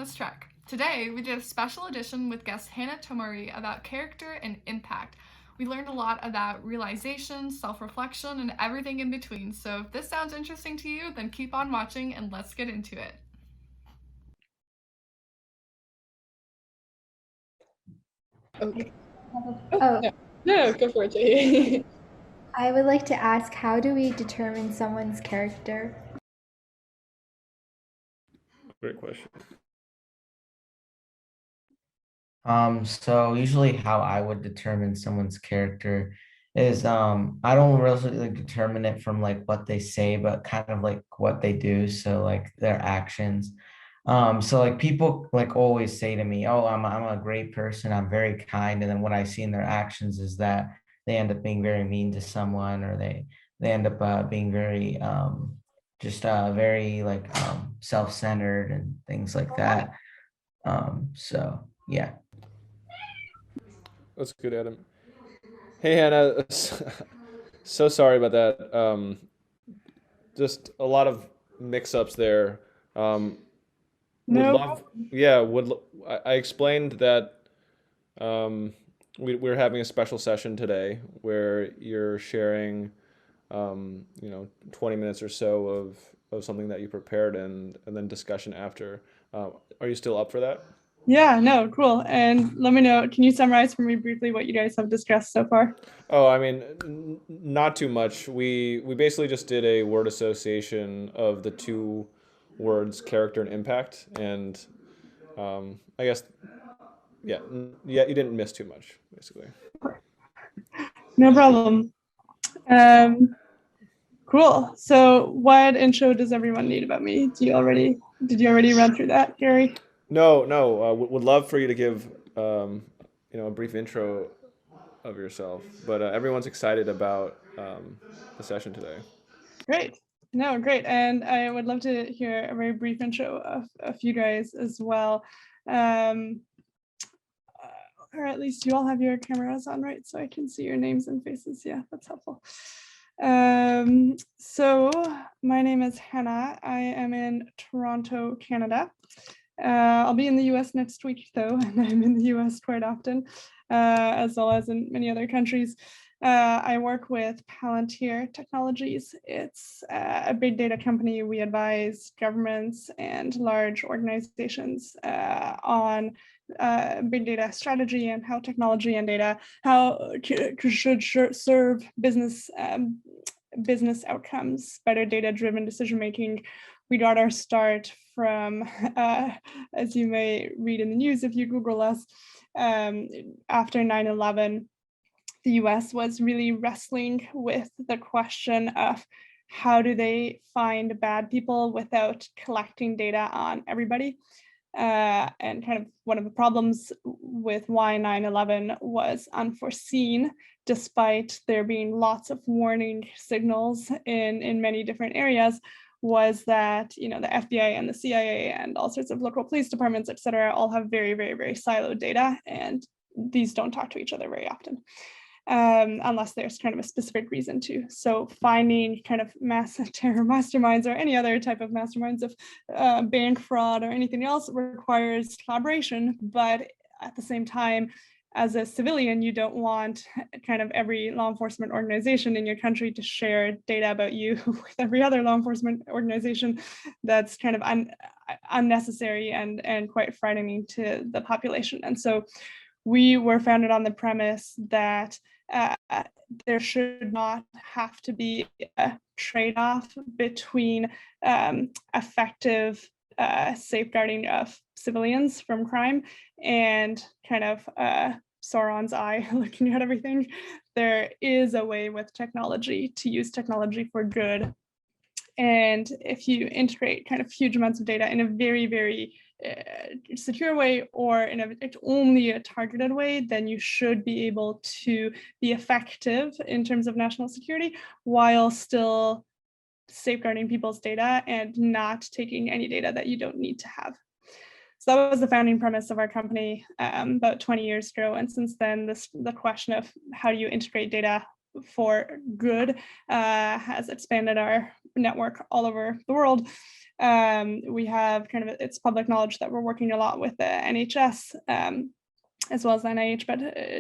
bonus track. Today, we did a special edition with guest Hanna Tomory about character and impact. We learned a lot about realization, self-reflection, and everything in between. So if this sounds interesting to you, then keep on watching and let's get into it. Okay. Oh, No, go for it, Jae-Hee. I would like to ask, how do we determine someone's character? Great question. So usually how I would determine someone's character is I don't really like determine it from like what they say, but kind of like what they do. So like their actions. So like people like always say to me, "Oh, I'm a great person. I'm very kind." And then what I see in their actions is that they end up being very mean to someone, or they end up being very just very like self-centered and things like that. So yeah. That's good, Adam. Hey, Hannah. So sorry about that. Just a lot of mix-ups there. Would No. love, yeah. I explained that um, we're having a special session today where you're sharing, 20 minutes or so of something that you prepared and then discussion after. Are you still up for that? Yeah, no, cool. And let me know, can you summarize for me briefly what you guys have discussed so far? Oh, I mean, not too much. We basically just did a word association of the two words character and impact, and I guess yeah, you didn't miss too much basically. No problem. Cool. So what intro does everyone need about me? Did you already run through that, Gary? No, no. Would love for you to give a brief intro of yourself, but everyone's excited about the session today. Great. No, great. And I would love to hear a very brief intro of you guys as well. Or at least you all have your cameras on, right? So I can see your names and faces. Yeah, that's helpful. So my name is Hanna. I am in Toronto, Canada. I'll be in the US next week though, and I'm in the US quite often, as well as in many other countries. I work with Palantir Technologies. It's a big data company. We advise governments and large organizations on big data strategy and how technology and data should serve business outcomes, better data-driven decision making. We got our start from, as you may read in the news if you Google us, after 9/11, the US was really wrestling with the question of how do they find bad people without collecting data on everybody. And kind of one of the problems with why 9/11 was unforeseen, despite there being lots of warning signals in many different areas, was that the FBI and the CIA and all sorts of local police departments, et cetera, all have very, very, very siloed data, and these don't talk to each other very often. Unless there's kind of a specific reason to. So finding kind of mass terror masterminds or any other type of masterminds of bank fraud or anything else requires collaboration, but at the same time, as a civilian, you don't want kind of every law enforcement organization in your country to share data about you with every other law enforcement organization. That's kind of unnecessary and quite frightening to the population. And so we were founded on the premise that there should not have to be a trade-off between effective safeguarding of civilians from crime and kind of Sauron's eye looking at everything. There is a way with technology to use technology for good. And if you integrate kind of huge amounts of data in a very, very secure way or in only a targeted way, then you should be able to be effective in terms of national security while still safeguarding people's data and not taking any data that you don't need to have. So that was the founding premise of our company about 20 years ago. And since then, the question of how do you integrate data for good has expanded our network all over the world. We have kind of, it's public knowledge that we're working a lot with the NHS, as well as the NIH, but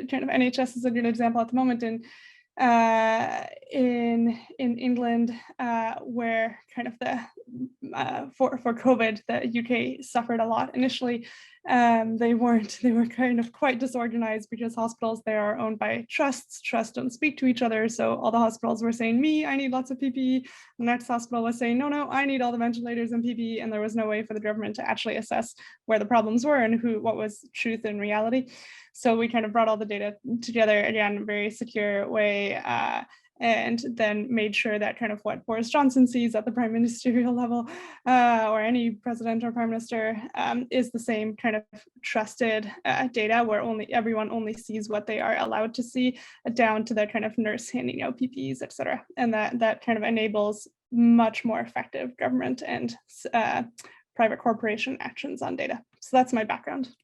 kind of NHS is a good example at the moment in England, where kind of the for COVID, the UK suffered a lot initially. They were kind of quite disorganized because hospitals there are owned by trusts. Trusts don't speak to each other, so all the hospitals were saying, "Me, I need lots of PPE." The next hospital was saying, "No, I need all the ventilators and PPE," and there was no way for the government to actually assess where the problems were and what was truth and reality. So we kind of brought all the data together, again, in a very secure way, and then made sure that kind of what Boris Johnson sees at the prime ministerial level, or any president or prime minister, is the same kind of trusted data where everyone only sees what they are allowed to see, down to the kind of nurse handing out PPEs, et cetera. And that kind of enables much more effective government and private corporation actions on data. So that's my background.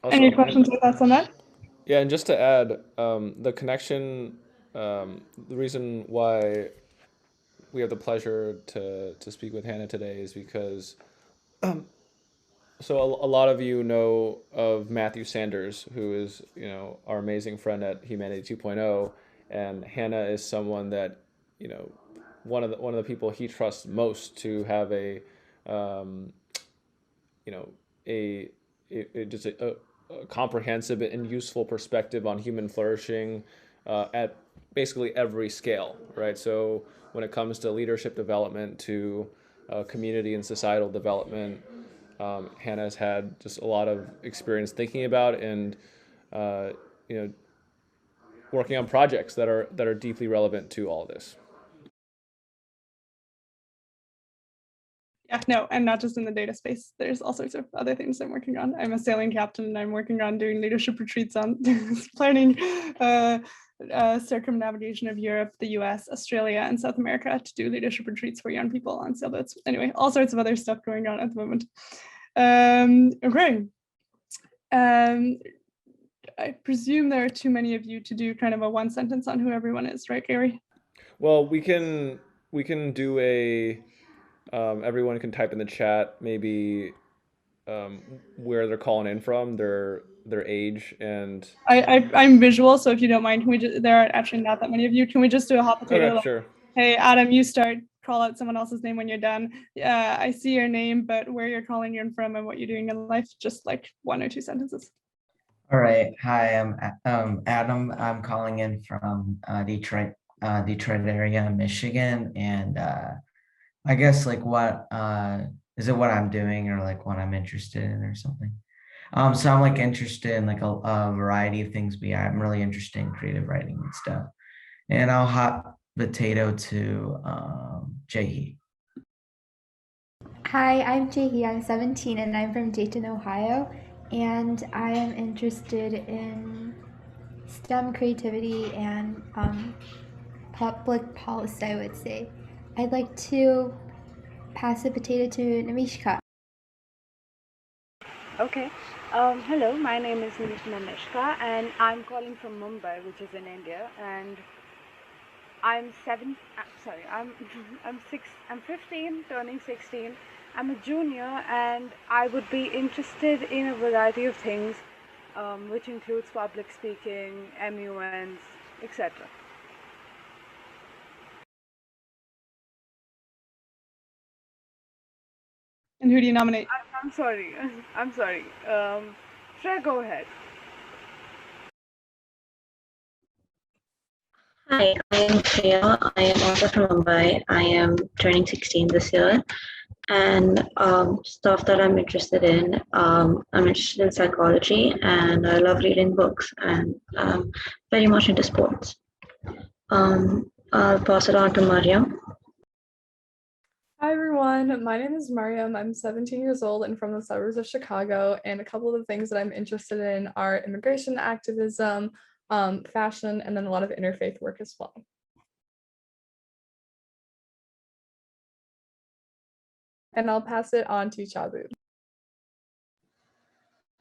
Also, any questions or thoughts on that? Yeah, and just to add, the connection, the reason why we have the pleasure to speak with Hanna today is because, so a lot of you know of Matthew Sanders, who is, our amazing friend at Humanity 2.0, and Hanna is someone that, one of the people he trusts most to have a comprehensive and useful perspective on human flourishing at basically every scale, right? So when it comes to leadership development, to community and societal development, Hanna has had just a lot of experience thinking about and working on projects that are deeply relevant to all this. Yeah, no, and not just in the data space. There's all sorts of other things I'm working on. I'm a sailing captain, and I'm working on doing leadership retreats on planning circumnavigation of Europe, the US, Australia, and South America to do leadership retreats for young people on sailboats. Anyway, all sorts of other stuff going on at the moment. Okay. I presume there are too many of you to do kind of a one sentence on who everyone is, right, Gary? Well, we can do a. Everyone can type in the chat maybe where they're calling in from, their age, and I'm visual, so if you don't mind, can we just, there are actually not that many of you. Can we just do a hot potato? okay, sure. Hey, Adam, you start. Call out someone else's name when you're done. I see your name, but where you're calling in from and what you're doing in life, just like 1 or 2 sentences. All right. Hi, I'm Adam. I'm calling in from Detroit area, Michigan, and I guess like what is it what I'm doing or like what I'm interested in or something? So I'm like interested in like a variety of things, but yeah, I'm really interested in creative writing and stuff. And I'll hot potato to Jae-Hee. Hi, I'm Jae-Hee. I'm 17 and I'm from Dayton, Ohio. And I am interested in STEM creativity and public policy, I would say. I'd like to pass the potato to Nameeshka. Okay. Hello, my name is Nameeshka and I'm calling from Mumbai, which is in India, and I'm 15, turning 16. I'm a junior and I would be interested in a variety of things, which includes public speaking, MUNs, etc. And who do you nominate? I'm sorry. Freya, go ahead. Hi, I am Freya. I am also from Mumbai. I am turning 16 this year. And stuff that I'm interested in, I'm interested in psychology and I love reading books and very much into sports. I'll pass it on to Maryam. Hi everyone, my name is Maryam. I'm 17 years old and from the suburbs of Chicago, and a couple of the things that I'm interested in are immigration activism, fashion, and then a lot of interfaith work as well. And I'll pass it on to Chabu.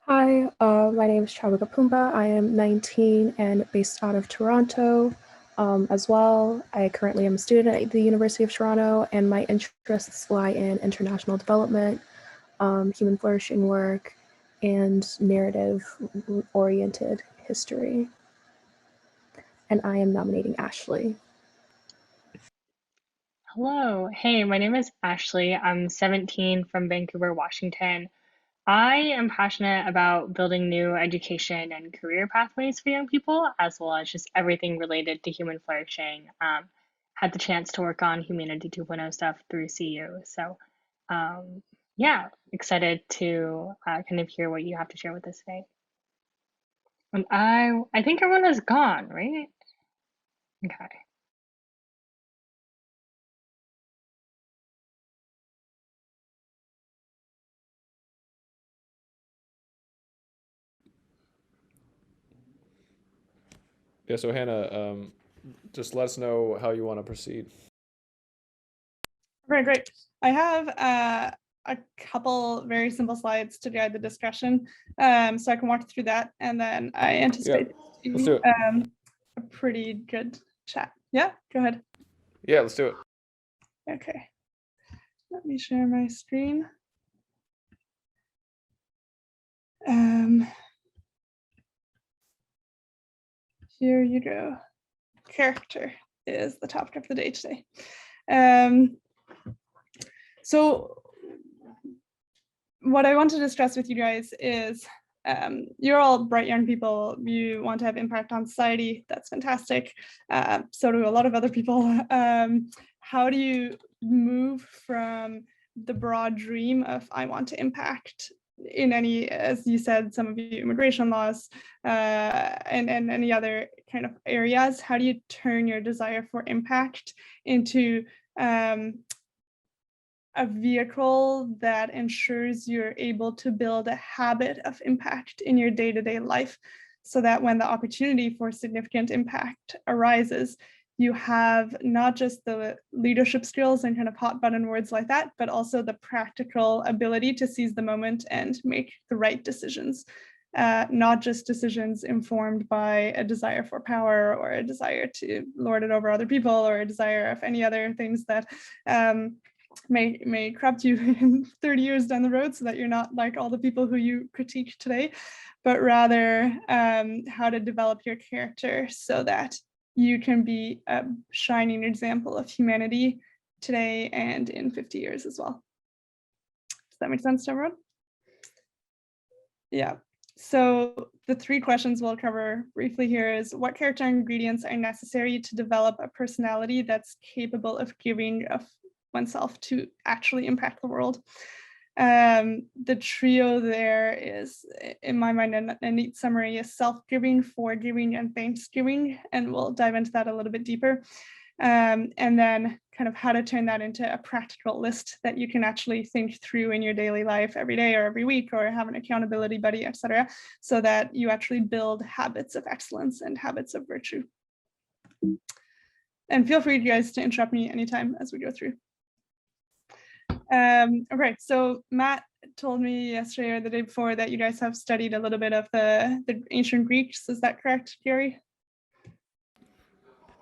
Hi, my name is Chabu Kapumba. I am 19 and based out of Toronto. As well, I currently am a student at the University of Toronto, and my interests lie in international development, human flourishing work, and narrative-oriented history. And I am nominating Ashley. Hello. Hey, my name is Ashley. I'm 17 from Vancouver, Washington. I am passionate about building new education and career pathways for young people, as well as just everything related to human flourishing. Had the chance to work on Humanity 2.0 stuff through CU. So, yeah, excited to kind of hear what you have to share with us today. And I think everyone is gone, right? Okay. Yeah, so Hannah, just let us know how you want to proceed. Great. I have a couple very simple slides to guide the discussion, so I can walk through that, and then I anticipate let's do it. A pretty good chat. Yeah, go ahead. Yeah, let's do it. Okay, let me share my screen. Here you go. Character is the topic of the day today. So what I want to discuss with you guys is you're all bright young people. You want to have impact on society. That's fantastic. So do a lot of other people. How do you move from the broad dream of I want to impact in any, as you said, some of you immigration laws and any other kind of areas? How do you turn your desire for impact into a vehicle that ensures you're able to build a habit of impact in your day-to-day life, so that when the opportunity for significant impact arises, you have not just the leadership skills and kind of hot button words like that, but also the practical ability to seize the moment and make the right decisions, not just decisions informed by a desire for power or a desire to lord it over other people or a desire of any other things that may corrupt you in 30 years down the road, so that you're not like all the people who you critique today, but rather how to develop your character so that you can be a shining example of humanity today and in 50 years as well. Does that make sense to everyone? Yeah. So the three questions we'll cover briefly here is: what character ingredients are necessary to develop a personality that's capable of giving of oneself to actually impact the world? The trio there is, in my mind, a neat summary is self-giving, forgiving, and thanksgiving, and we'll dive into that a little bit deeper. And then kind of how to turn that into a practical list that you can actually think through in your daily life every day or every week, or have an accountability buddy, etc., so that you actually build habits of excellence and habits of virtue. And feel free, you guys, to interrupt me anytime as we go through. Okay, so Matt told me yesterday or the day before that you guys have studied a little bit of the ancient Greeks. Is that correct, Gary?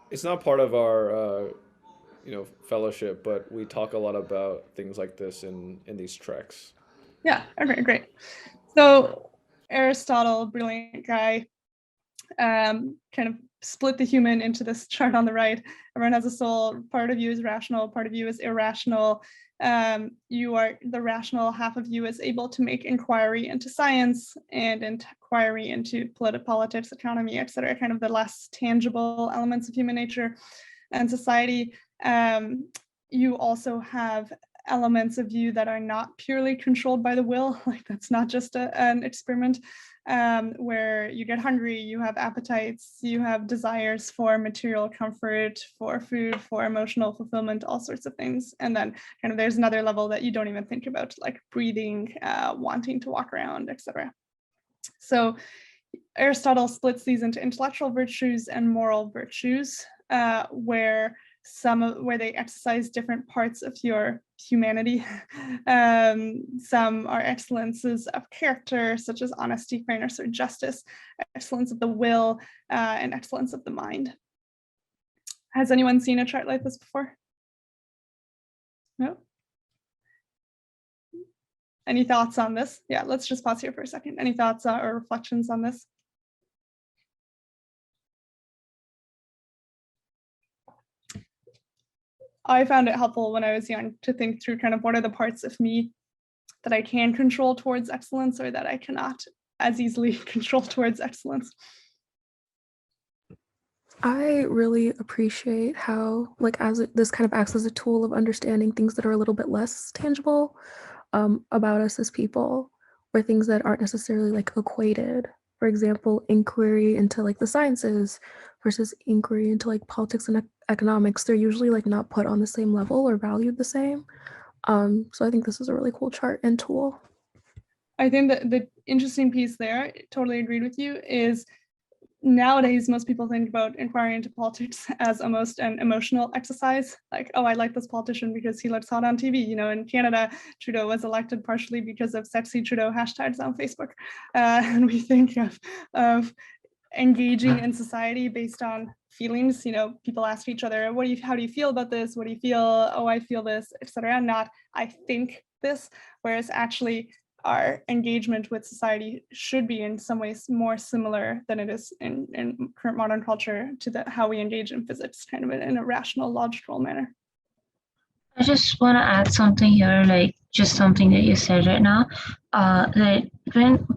It's not part of our fellowship, but we talk a lot about things like this in these treks. Yeah, okay, great. So Aristotle, brilliant guy, kind of split the human into this chart on the right. Everyone has a soul. Part of you is rational, part of you is irrational. You are the rational half of you is able to make inquiry into science and inquiry into politics, economy, etc., kind of the less tangible elements of human nature and society. You also have elements of you that are not purely controlled by the will, like that's not just an experiment, where you get hungry, you have appetites, you have desires for material comfort, for food, for emotional fulfillment, all sorts of things. And then kind of there's another level that you don't even think about, like breathing, wanting to walk around, etc. So Aristotle splits these into intellectual virtues and moral virtues, where they exercise different parts of your humanity. Some are excellences of character, such as honesty, fairness, or justice, excellence of the will, and excellence of the mind. Has anyone seen a chart like this before? No? Any thoughts on this? Yeah, let's just pause here for a second. Any thoughts or reflections on this? I found it helpful when I was young to think through kind of what are the parts of me that I can control towards excellence or that I cannot as easily control towards excellence. I really appreciate how, like, this kind of acts as a tool of understanding things that are a little bit less tangible about us as people, or things that aren't necessarily like equated. For example, inquiry into like the sciences versus inquiry into like politics and economics. They're usually like not put on the same level or valued the same. So I think this is a really cool chart and tool. I think that the interesting piece there, totally agreed with you, is nowadays most people think about inquiring into politics as almost an emotional exercise, like, oh, I like this politician because he looks hot on TV. You know, in Canada, Trudeau was elected partially because of sexy Trudeau hashtags on Facebook. And we think of engaging in society based on feelings. You know, people ask each other, how do you feel about this? What do you feel? Oh, I feel this, etc. Not I think this, whereas actually our engagement with society should be in some ways more similar than it is in current modern culture to how we engage in physics, kind of in a rational, logical manner. I just want to add something here, like just something that you said right now. That when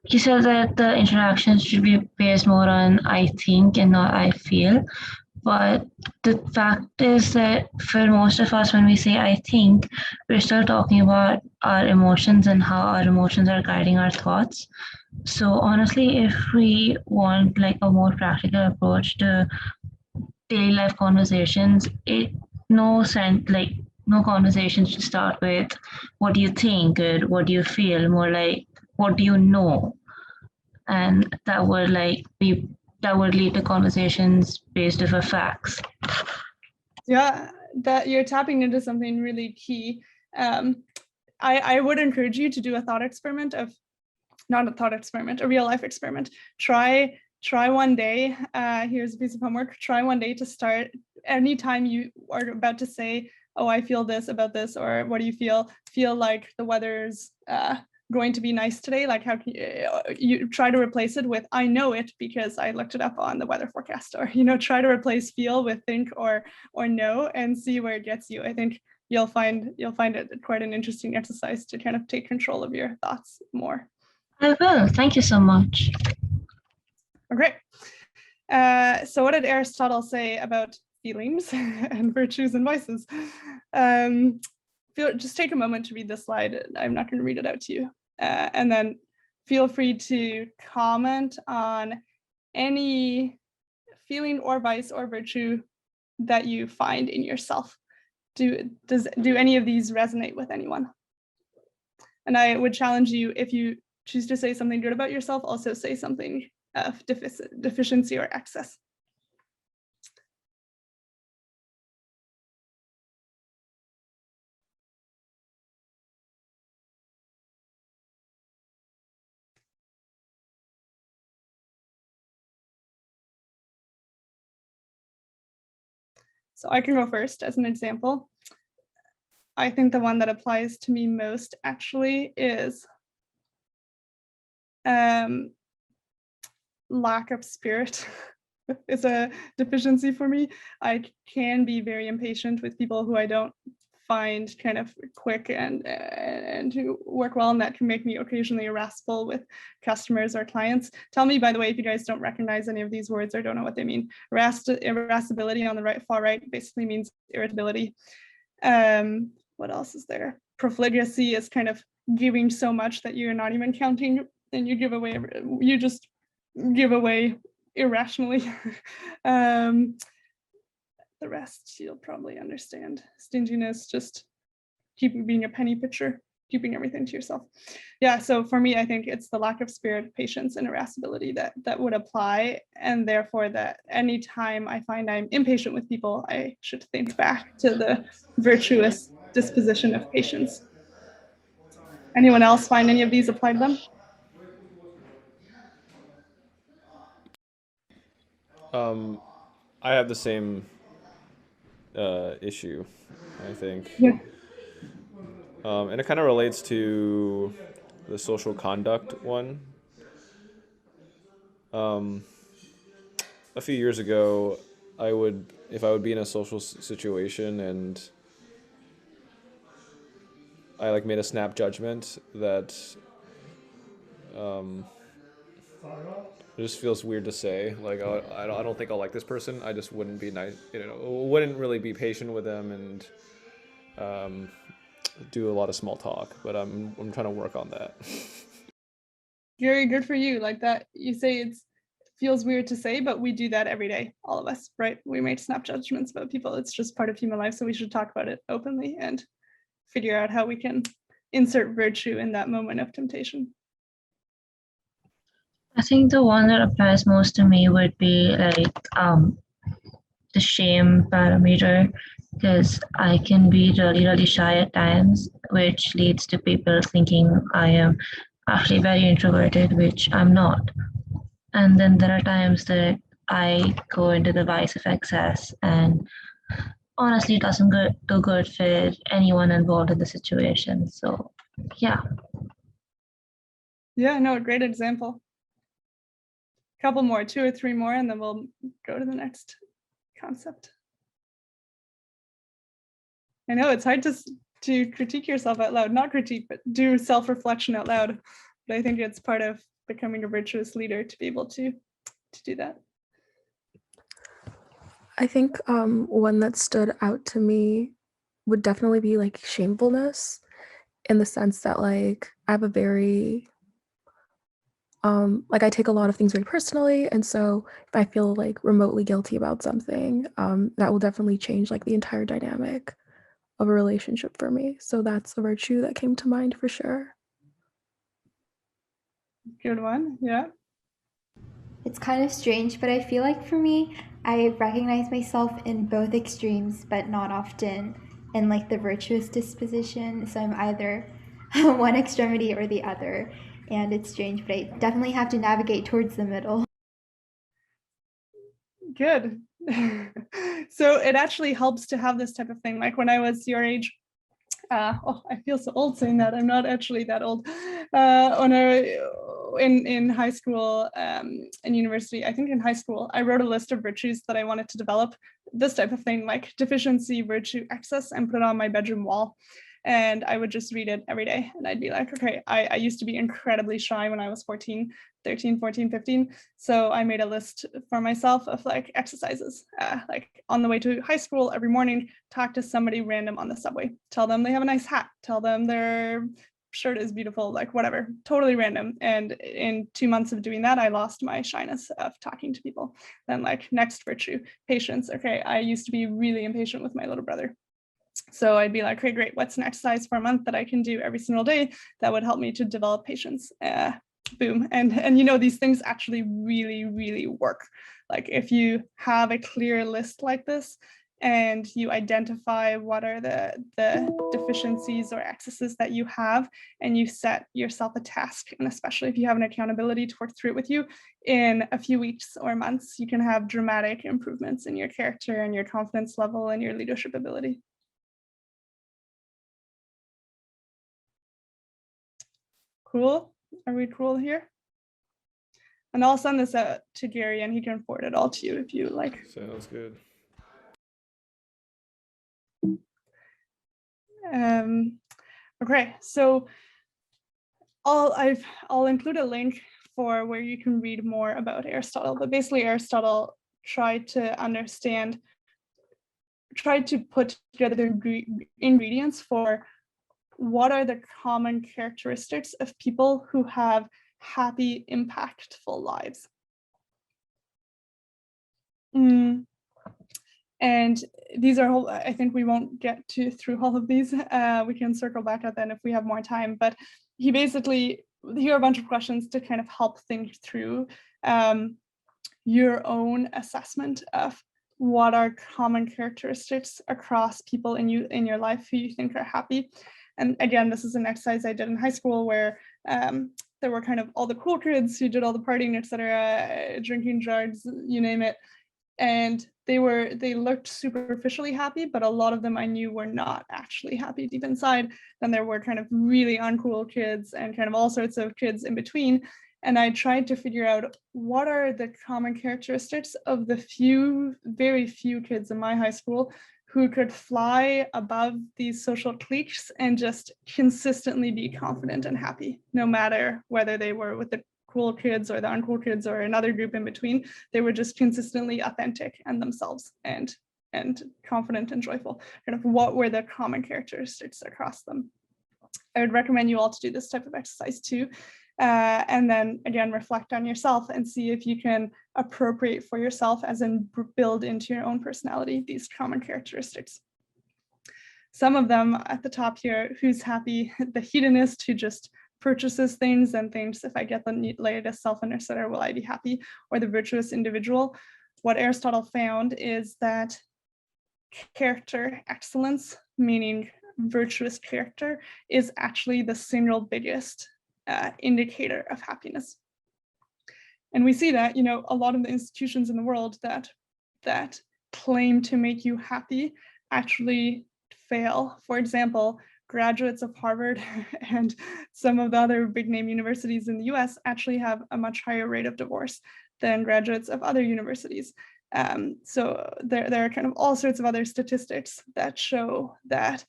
you said that the interactions should be based more on I think and not I feel. But the fact is that for most of us, when we say I think, we're still talking about our emotions and how our emotions are guiding our thoughts. So honestly, if we want like a more practical approach to daily life conversations, no conversations should start with what do you think or what do you feel, more like what do you know, and that would lead to conversations based off of facts. Yeah, that you're tapping into something really key. I would encourage you to do a thought experiment of, not a thought experiment, a real life experiment. Try one day, here's a piece of homework, try one day to start, anytime you are about to say, oh, I feel this about this, or what do you feel like the weather's going to be nice today, like how can you try to replace it with I know it because I looked it up on the weather forecast, or try to replace feel with think or know and see where it gets you. I think you'll find it quite an interesting exercise to kind of take control of your thoughts more. I will. Thank you so much. Oh, great. So what did Aristotle say about feelings and virtues and vices? Just take a moment to read this slide. I'm not going to read it out to you. And then feel free to comment on any feeling or vice or virtue that you find in yourself. Do any of these resonate with anyone? And I would challenge you, if you choose to say something good about yourself, also say something of deficiency or excess. So I can go first as an example. I think the one that applies to me most actually is lack of spirit is a deficiency for me. I can be very impatient with people who I don't find kind of quick and who work well, and that can make me occasionally irascible with customers or clients. Tell me, by the way, if you guys don't recognize any of these words or don't know what they mean. Irascibility on the far right basically means irritability. What else is there? Profligacy is kind of giving so much that you're not even counting, and you just give away irrationally. The rest you'll probably understand. Stinginess, just keep being a penny pitcher, keeping everything to yourself. Yeah, so for me, I think it's the lack of spirit, patience, and irascibility that would apply, and therefore that anytime I find I'm impatient with people, I should think back to the virtuous disposition of patience. Anyone else find any of these apply to them? I have the same issue, I think. Yeah. And it kind of relates to the social conduct one. A few years ago, if I would be in a social situation and I like made a snap judgment that it just feels weird to say. Like I don't think I'll like this person. I just wouldn't be nice. Wouldn't really be patient with them and do a lot of small talk. But I'm trying to work on that. Very good for you. Like that, you say it feels weird to say, but we do that every day, all of us, right? We make snap judgments about people. It's just part of human life. So we should talk about it openly and figure out how we can insert virtue in that moment of temptation. I think the one that applies most to me would be like the shame parameter, because I can be really, really shy at times, which leads to people thinking I am actually very introverted, which I'm not. And then there are times that I go into the vice of excess, and honestly, it doesn't do good for anyone involved in the situation. So, yeah. Yeah, no, great example. Couple more, 2 or 3 more, and then we'll go to the next concept. I know it's hard to critique yourself out loud, not critique, but do self-reflection out loud. But I think it's part of becoming a virtuous leader to be able to do that. I think one that stood out to me would definitely be like shamefulness, in the sense that like I have a very like I take a lot of things very personally, and so if I feel like remotely guilty about something, that will definitely change like the entire dynamic of a relationship for me. So that's a virtue that came to mind for sure. Good one, yeah. It's kind of strange, but I feel like for me, I recognize myself in both extremes, but not often in like the virtuous disposition. So I'm either one extremity or the other. And it's strange, but I definitely have to navigate towards the middle. Good. So it actually helps to have this type of thing. Like when I was your age, I feel so old saying that. I'm not actually that old. In high school and university, I think in high school, I wrote a list of virtues that I wanted to develop. This type of thing, like deficiency, virtue, excess, and put it on my bedroom wall. And I would just read it every day. And I'd be like, okay, I used to be incredibly shy when I was 13, 14, 15. So I made a list for myself of like exercises, like on the way to high school every morning, talk to somebody random on the subway, tell them they have a nice hat, tell them their shirt is beautiful, like whatever, totally random. And in 2 months of doing that, I lost my shyness of talking to people. Then like next virtue, patience. Okay, I used to be really impatient with my little brother. So I'd be like, okay, great, what's an exercise for a month that I can do every single day that would help me to develop patience? Boom. And you know, these things actually really, really work. Like if you have a clear list like this and you identify what are the deficiencies or excesses that you have, and you set yourself a task, and especially if you have an accountability to work through it with you, in a few weeks or months, you can have dramatic improvements in your character and your confidence level and your leadership ability. Cool. Are we cool here? And I'll send this out to Gary and he can forward it all to you if you like. Sounds good. Okay, so I'll include a link for where you can read more about Aristotle, but basically Aristotle tried to put together the ingredients for what are the common characteristics of people who have happy, impactful lives. And these are, I think we won't get through all of these. We can circle back at them if we have more time, but here are a bunch of questions to kind of help think through your own assessment of what are common characteristics across people in your life who you think are happy. And again, this is an exercise I did in high school where there were kind of all the cool kids who did all the partying, etc., drinking, drugs, you name it. And they looked superficially happy, but a lot of them I knew were not actually happy deep inside. Then there were kind of really uncool kids and kind of all sorts of kids in between. And I tried to figure out what are the common characteristics of the very few kids in my high school who could fly above these social cliques and just consistently be confident and happy, no matter whether they were with the cool kids or the uncool kids or another group in between. They were just consistently authentic and themselves and confident and joyful. Kind of what were the common characteristics across them. I would recommend you all to do this type of exercise too. And then again, reflect on yourself and see if you can appropriate for yourself, as in build into your own personality, these common characteristics. Some of them at the top here: who's happy, the hedonist who just purchases things and thinks, if I get the latest cell phone, etc., will I be happy? Or the virtuous individual. What Aristotle found is that character excellence, meaning virtuous character, is actually the single biggest indicator of happiness. And we see that, a lot of the institutions in the world that claim to make you happy actually fail. For example, graduates of Harvard and some of the other big name universities in the US actually have a much higher rate of divorce than graduates of other universities. So there are kind of all sorts of other statistics that show that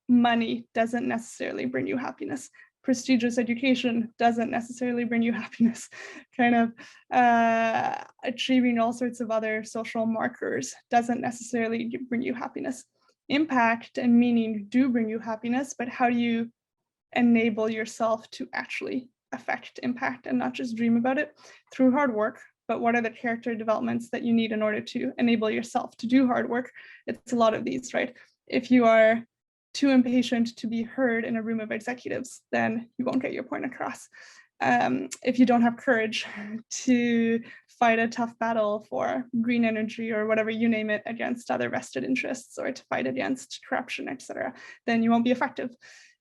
money doesn't necessarily bring you happiness. Prestigious education doesn't necessarily bring you happiness. Kind of achieving all sorts of other social markers doesn't necessarily bring you happiness. Impact and meaning do bring you happiness, but how do you enable yourself to actually affect impact and not just dream about it? Through hard work. But what are the character developments that you need in order to enable yourself to do hard work? It's a lot of these, right? If you are too impatient to be heard in a room of executives, then you won't get your point across. If you don't have courage to fight a tough battle for green energy or whatever, you name it, against other vested interests, or to fight against corruption, etc., then you won't be effective.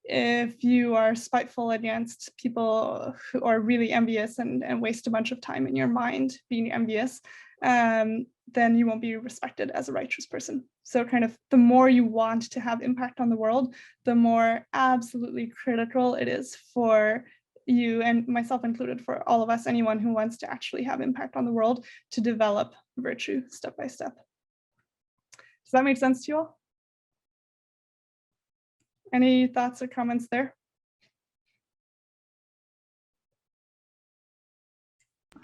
If you are spiteful against people who are really envious and waste a bunch of time in your mind being envious, then you won't be respected as a righteous person. So kind of the more you want to have impact on the world, the more absolutely critical it is for you, and myself included, for all of us, anyone who wants to actually have impact on the world, to develop virtue step by step. Does that make sense to you all? Any thoughts or comments there?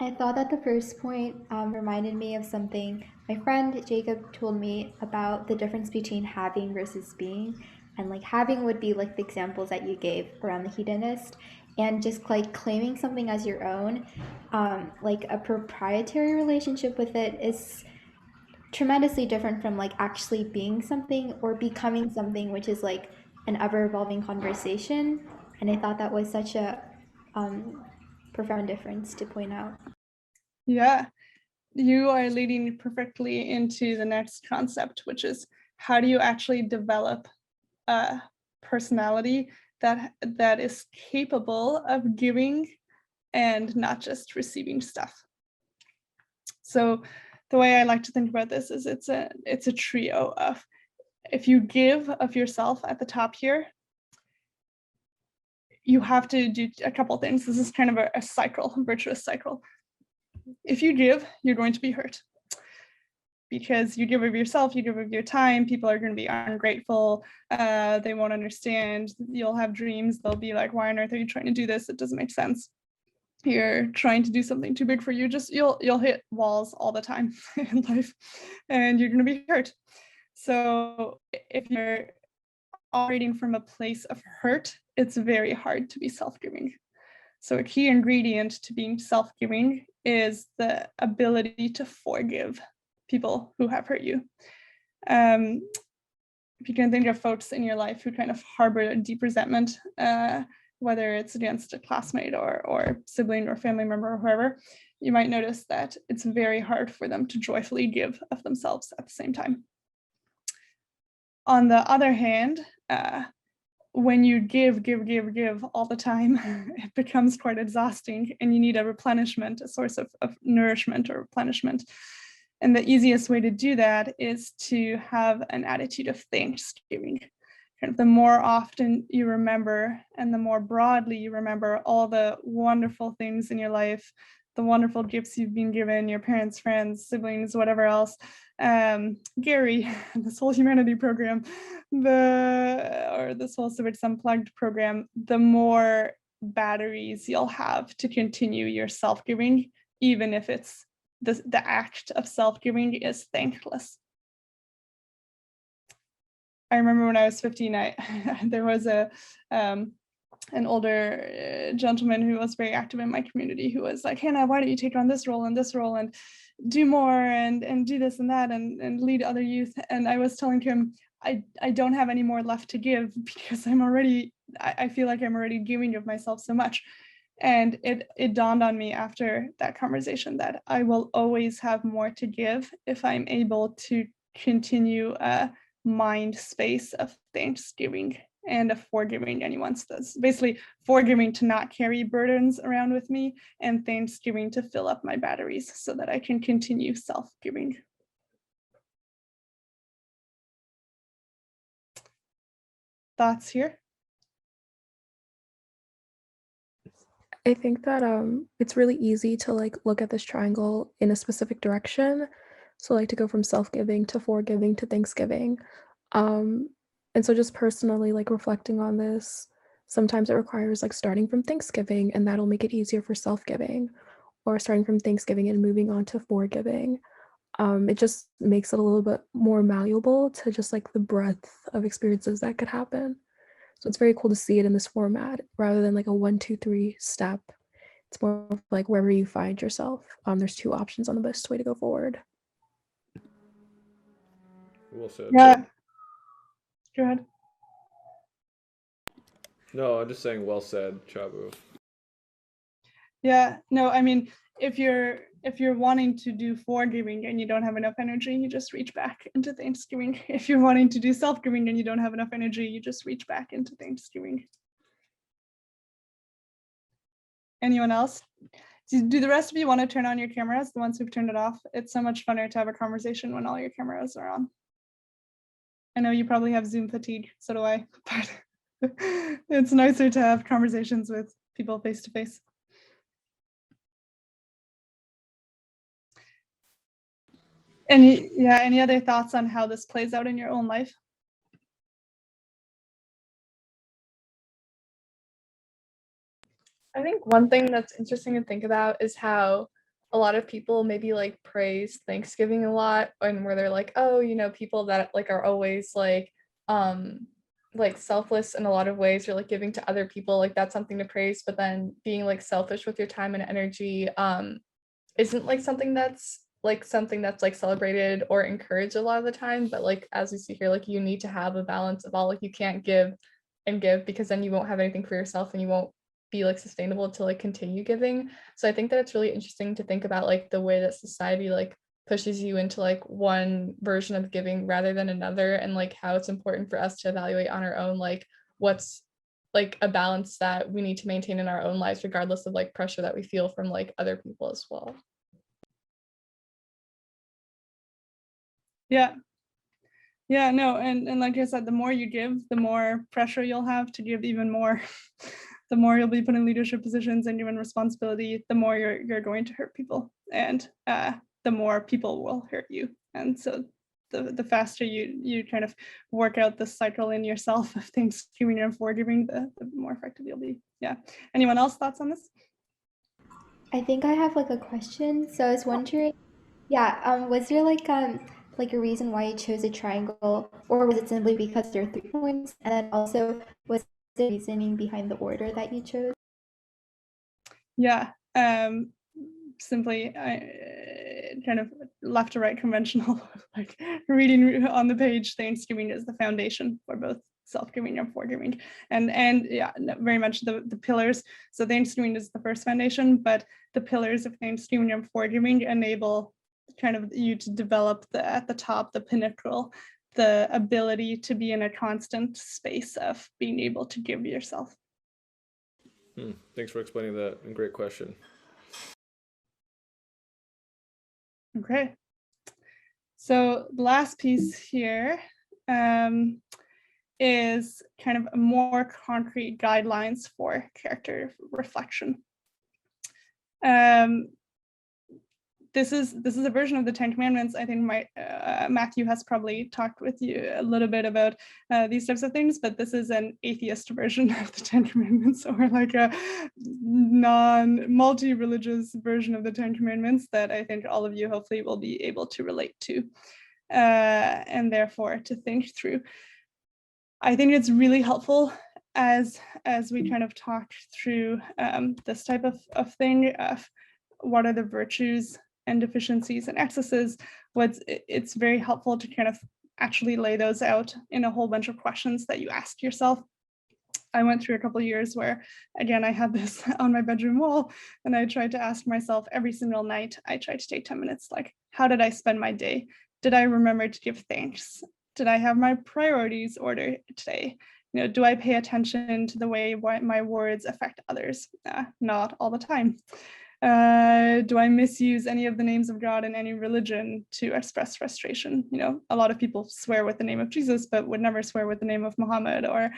I thought that the first point reminded me of something my friend Jacob told me about the difference between having versus being. And like having would be like the examples that you gave around the hedonist, and just like claiming something as your own, like a proprietary relationship with it is tremendously different from like actually being something or becoming something, which is like an ever-evolving conversation. And I thought that was such a profound difference to point out. Yeah, you are leading perfectly into the next concept, which is how do you actually develop a personality that is capable of giving and not just receiving stuff. So the way I like to think about this is it's a trio of, if you give of yourself at the top here, you have to do a couple things. This is kind of a cycle, a virtuous cycle. If you give, you're going to be hurt. Because you give of yourself, you give of your time, people are going to be ungrateful, they won't understand, you'll have dreams, they'll be like, why on earth are you trying to do this? It doesn't make sense. You're trying to do something too big for you, you'll hit walls all the time in life, and you're going to be hurt. So if you're operating from a place of hurt, it's very hard to be self-giving. So a key ingredient to being self-giving is the ability to forgive people who have hurt you. If you can think of folks in your life who kind of harbor a deep resentment, whether it's against a classmate or sibling or family member or whoever, you might notice that it's very hard for them to joyfully give of themselves at the same time. On the other hand, when you give all the time, it becomes quite exhausting, and you need a replenishment, a source of nourishment or replenishment. And the easiest way to do that is to have an attitude of thanksgiving. Kind of the more often you remember and the more broadly you remember all the wonderful things in your life, the wonderful gifts you've been given, your parents, friends, siblings, whatever else, Gary, this whole humanity program, or this whole Civics Unplugged program, the more batteries you'll have to continue your self-giving, even if it's the act of self-giving is thankless. I remember when I was 15, there was an older gentleman who was very active in my community who was like, Hannah, why don't you take on this role and do more and do this and that and lead other youth? And I was telling him, I don't have any more left to give because I feel like I'm already giving of myself so much. And it dawned on me after that conversation that I will always have more to give if I'm able to continue a mind space of thanksgiving and of forgiving anyone. So that's basically forgiving to not carry burdens around with me, and thanksgiving to fill up my batteries so that I can continue self-giving. Thoughts here? I think that it's really easy to like look at this triangle in a specific direction. So like to go from self-giving to forgiving to thanksgiving. And so just personally like reflecting on this, sometimes it requires like starting from Thanksgiving, and that'll make it easier for self-giving, or starting from Thanksgiving and moving on to forgiving. It just makes it a little bit more malleable to just like the breadth of experiences that could happen. So it's very cool to see it in this format rather than like a 1, 2, 3 step. It's more like wherever you find yourself. There's 2 options on the best way to go forward. Well said. Yeah. Go ahead. No, I'm just saying well said, Chabu. Yeah, no, I mean, if you're wanting to do forgiving and you don't have enough energy, you just reach back into Thanksgiving. If you're wanting to do self-giving and you don't have enough energy, you just reach back into Thanksgiving. Anyone else? Do the rest of you want to turn on your cameras, the ones who've turned it off? It's so much funner to have a conversation when all your cameras are on. I know you probably have Zoom fatigue, so do I, but it's nicer to have conversations with people face to face. Any other thoughts on how this plays out in your own life? I think one thing that's interesting to think about is how a lot of people maybe like praise Thanksgiving a lot, and where they're like, oh, you know, people that like are always like selfless in a lot of ways, or like giving to other people, like that's something to praise, but then being like selfish with your time and energy isn't like something that's celebrated or encouraged a lot of the time. But like as we see here, like you need to have a balance of all. Like you can't give and give, because then you won't have anything for yourself and you won't be like sustainable to like continue giving. So I think that it's really interesting to think about like the way that society like pushes you into like one version of giving rather than another, and like how it's important for us to evaluate on our own like what's like a balance that we need to maintain in our own lives, regardless of like pressure that we feel from like other people as well. Yeah, no, and like I said, the more you give, the more pressure you'll have to give even more. The more you'll be put in leadership positions and given responsibility, the more you're going to hurt people, and the more people will hurt you. And so the faster you kind of work out the cycle in yourself of Thanksgiving and forgiving, the more effective you'll be. Yeah. Anyone else thoughts on this? I think I have like a question. So I was wondering, was there like a reason why you chose a triangle, or was it simply because there are 3 points? And then also, was the reasoning behind the order that you chose? Yeah, simply I kind of left to right conventional, like reading on the page. Thanksgiving is the foundation for both self-giving and forgiving, and yeah, very much the pillars. So Thanksgiving is the first foundation, but the pillars of Thanksgiving and forgiving enable kind of you to develop at the top, the pinnacle, the ability to be in a constant space of being able to give yourself. Thanks for explaining that, and great question. Okay. So the last piece here is kind of more concrete guidelines for character reflection. This is a version of the Ten Commandments. I think Matthew has probably talked with you a little bit about these types of things, but this is an atheist version of the Ten Commandments, or like a multi-religious version of the Ten Commandments that I think all of you hopefully will be able to relate to, and therefore to think through. I think it's really helpful as we kind of talk through this type of thing of what are the virtues and deficiencies and excesses. It's very helpful to kind of actually lay those out in a whole bunch of questions that you ask yourself. I went through a couple of years where, again, I had this on my bedroom wall, and I tried to ask myself every single night. I tried to take 10 minutes, like, how did I spend my day? Did I remember to give thanks? Did I have my priorities ordered today? You know, do I pay attention to the way my words affect others? Not all the time. Do I misuse any of the names of God in any religion to express frustration? You know, a lot of people swear with the name of Jesus, but would never swear with the name of Muhammad or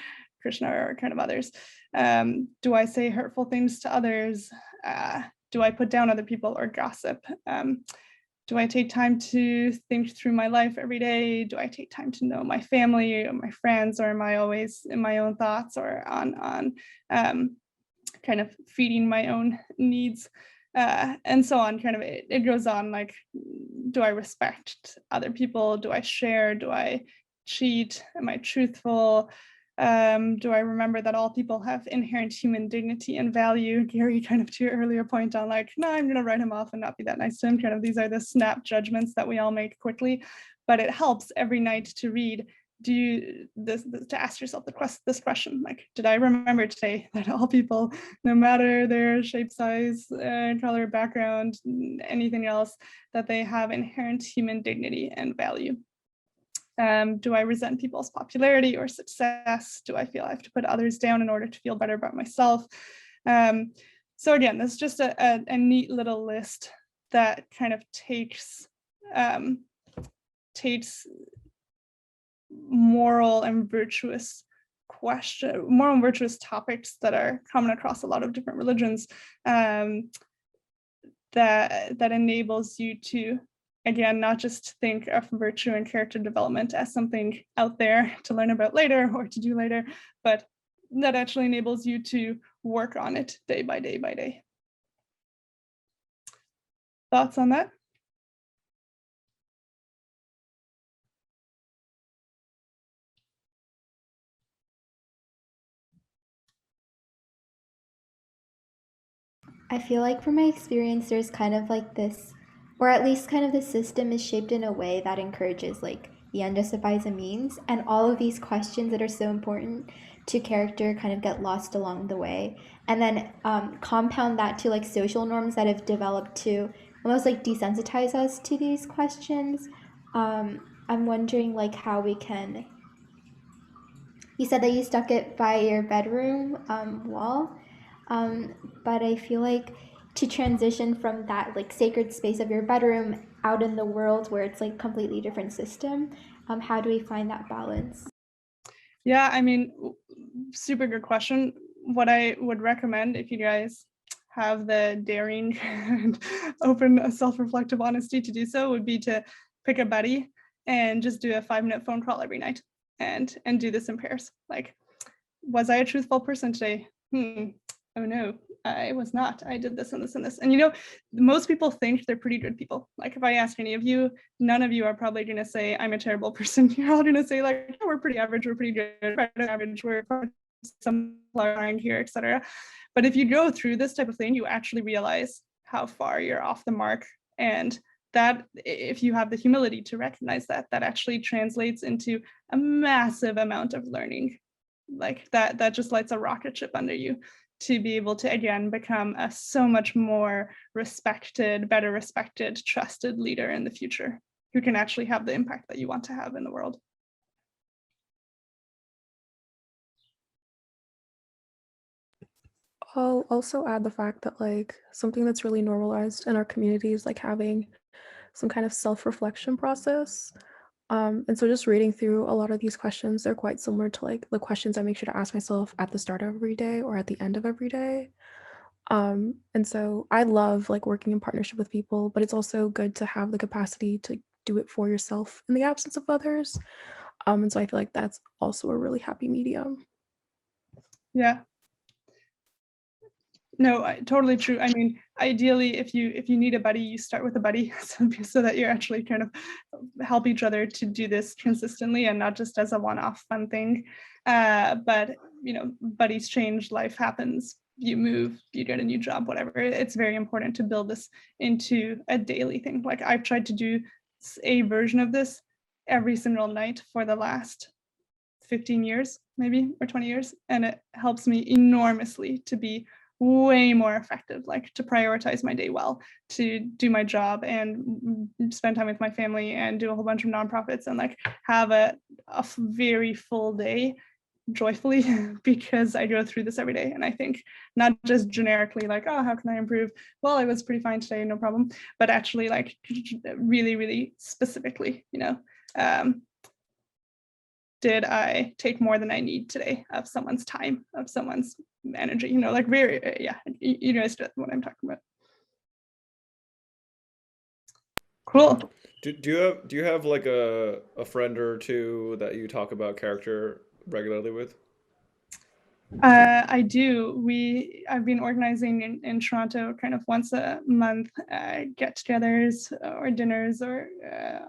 Krishna or kind of others. Do I say hurtful things to others? Do I put down other people or gossip? Do I take time to think through my life every day? Do I take time to know my family or my friends, or am I always in my own thoughts or on kind of feeding my own needs? And so on, kind of it goes on, like, do I respect other people? Do I share? Do I cheat? Am I truthful? Do I remember that all people have inherent human dignity and value? Gary, kind of to your earlier point on, like, no, I'm going to write him off and not be that nice to him. Kind of these are the snap judgments that we all make quickly, but it helps every night to read. To ask yourself this question, like, did I remember today that all people, no matter their shape, size, color, background, anything else, that they have inherent human dignity and value? Do I resent people's popularity or success? Do I feel I have to put others down in order to feel better about myself? So again, this is just a neat little list that kind of takes moral and virtuous topics that are common across a lot of different religions, that enables you to, again, not just think of virtue and character development as something out there to learn about later or to do later, but that actually enables you to work on it day by day by day. Thoughts on that? I feel like from my experience, there's kind of like this, or at least kind of the system is shaped in a way that encourages like the end justifies the means, and all of these questions that are so important to character kind of get lost along the way. And then compound that to like social norms that have developed to almost like desensitize us to these questions. I'm wondering like how we can, you said that you stuck it by your bedroom wall. But I feel like to transition from that like sacred space of your bedroom out in the world where it's like completely different system, how do we find that balance? Yeah, I mean, super good question. What I would recommend, if you guys have the daring and open self-reflective honesty to do so, would be to pick a buddy and just do a 5-minute phone call every night and do this in pairs. Like, was I a truthful person today? Oh no, I was not. I did this and this and this. And you know, most people think they're pretty good people. Like if I ask any of you, none of you are probably going to say I'm a terrible person. You're all going to say like, oh, we're pretty average, we're pretty good, average, we're some lying here, etc. But if you go through this type of thing, you actually realize how far you're off the mark, and that if you have the humility to recognize that, that actually translates into a massive amount of learning. Like that just lights a rocket ship under you to be able to, again, become a so much more respected, better respected, trusted leader in the future who can actually have the impact that you want to have in the world. I'll also add the fact that like something that's really normalized in our communities, like having some kind of self-reflection process. And so just reading through a lot of these questions, they're quite similar to like the questions I make sure to ask myself at the start of every day or at the end of every day. And so I love like working in partnership with people, but it's also good to have the capacity to do it for yourself in the absence of others. And so I feel like that's also a really happy medium. Yeah. No, totally true. I mean, ideally, if you need a buddy, you start with a buddy so that you actually kind of help each other to do this consistently and not just as a one-off fun thing. But you know, buddies change, life happens, you move, you get a new job, whatever. It's very important to build this into a daily thing. Like I've tried to do a version of this every single night for the last 15 years, maybe, or 20 years, and it helps me enormously to be way more effective, like to prioritize my day well, to do my job and spend time with my family and do a whole bunch of nonprofits and like have a very full day joyfully because I go through this every day. And I think not just generically like, oh, how can I improve? Well, I was pretty fine today, no problem. But actually like really, really specifically, you know, did I take more than I need today of someone's time, of someone's energy, you know, like very, yeah, you guys know what I'm talking about. Cool. Do you have like a friend or two that you talk about character regularly with? I do. I've been organizing in Toronto kind of once a month get-togethers or dinners or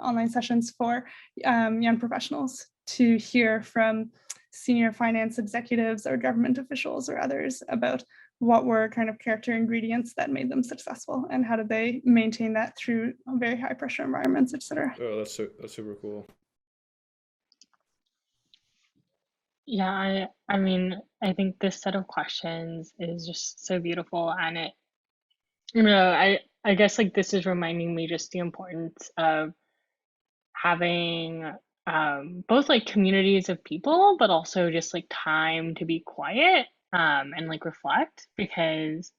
online sessions for young professionals to hear from senior finance executives or government officials or others about what were kind of character ingredients that made them successful and how did they maintain that through very high pressure environments, etc. Oh, that's super cool. Yeah, I mean, I think this set of questions is just so beautiful, and it, you know, I guess like this is reminding me just the importance of having both like communities of people, but also just like time to be quiet and like reflect, because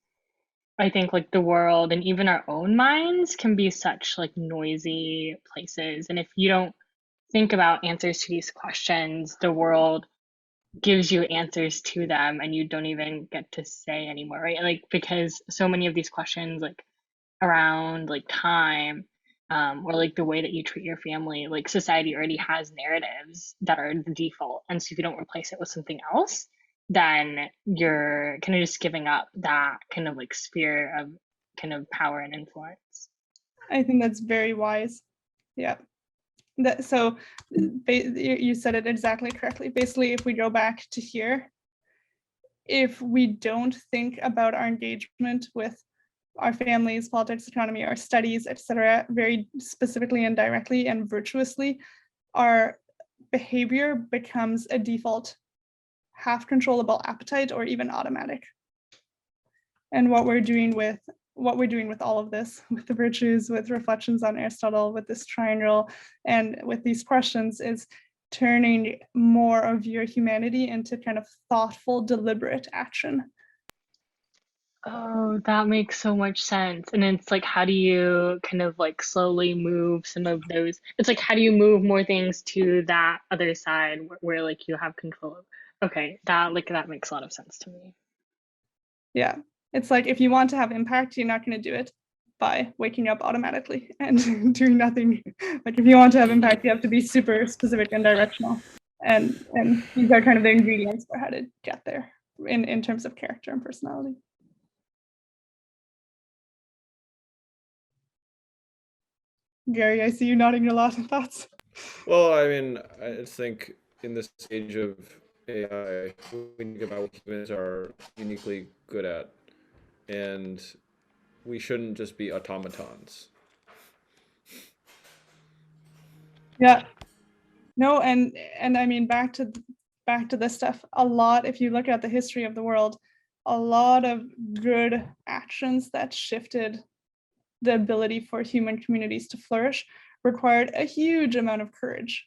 I think like the world and even our own minds can be such like noisy places, and if you don't think about answers to these questions, the world gives you answers to them and you don't even get to say anymore, right? Like because so many of these questions like around like time or like the way that you treat your family, like society already has narratives that are the default, and so if you don't replace it with something else, then you're kind of just giving up that kind of like sphere of kind of power and influence. I think that's very wise. Yeah. So you said it exactly correctly. Basically, if we go back to here, if we don't think about our engagement with our families, politics, economy, our studies, etc., very specifically and directly and virtuously, our behavior becomes a default half controllable appetite or even automatic. And what we're doing with all of this, with the virtues, with reflections on Aristotle, with this triangle, and with these questions is turning more of your humanity into kind of thoughtful, deliberate action. Oh, that makes so much sense. And it's like, how do you kind of like slowly move some of those? It's like, how do you move more things to that other side where like you have control of? Okay, that makes a lot of sense to me. Yeah, it's like if you want to have impact, you're not going to do it by waking up automatically and doing nothing. Like if you want to have impact, you have to be super specific and directional. And these are kind of the ingredients for how to get there in terms of character and personality. Gary, I see you nodding a lot of thoughts. Well, I mean, I think in this age of AI, we think about what humans are uniquely good at, and we shouldn't just be automatons. Yeah. No, and I mean back to this stuff. A lot, if you look at the history of the world, a lot of good actions that shifted the ability for human communities to flourish required a huge amount of courage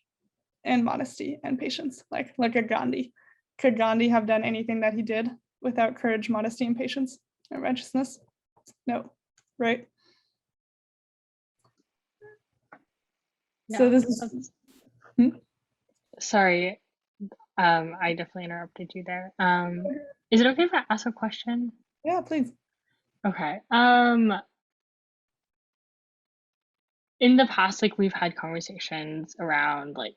and modesty and patience. Like look at Gandhi. Could Gandhi have done anything that he did without courage, modesty, and patience and righteousness? No, right? So this is sorry, I definitely interrupted you there. Is it okay if I ask a question? Yeah, please. Okay. In the past, like we've had conversations around like